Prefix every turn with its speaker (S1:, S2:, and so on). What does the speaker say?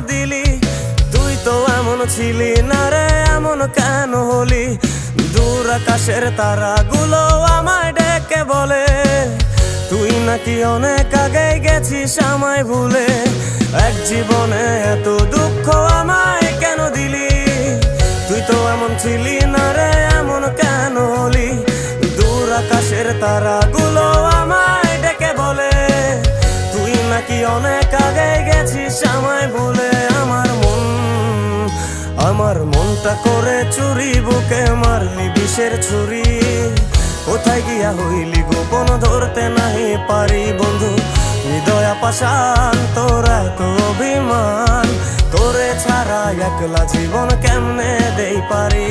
S1: দিলি? তুই তো এমন ছিলি না রে, এমন কেন হলি? দূর আকাশের তারাগুলো আমায় ডেকে বলে তুই নাকি অনেক আগে গেছিস আমায় ভুলে। এক জীবনে এত দুঃখ আমায় কেন দিলি? তুই তো এমন ছিলি না রে, এমন কেন হলি? দূর আকাশের তারাগুলো আমায় ডেকে বলে তুই নাকি অনেক আগে গেছিস আমায় ভুলে। আমার মনটা করে চুরি, বুকে মারলি বিষের ছুরি। কোথায় গিয়া হইলি গোপন ধরতে নাহি পারি বন্ধু। হৃদয় পাষাণ তোর এত অভিমান, তোরে ছাড়া একলা জীবন কেমনে দেই পারি?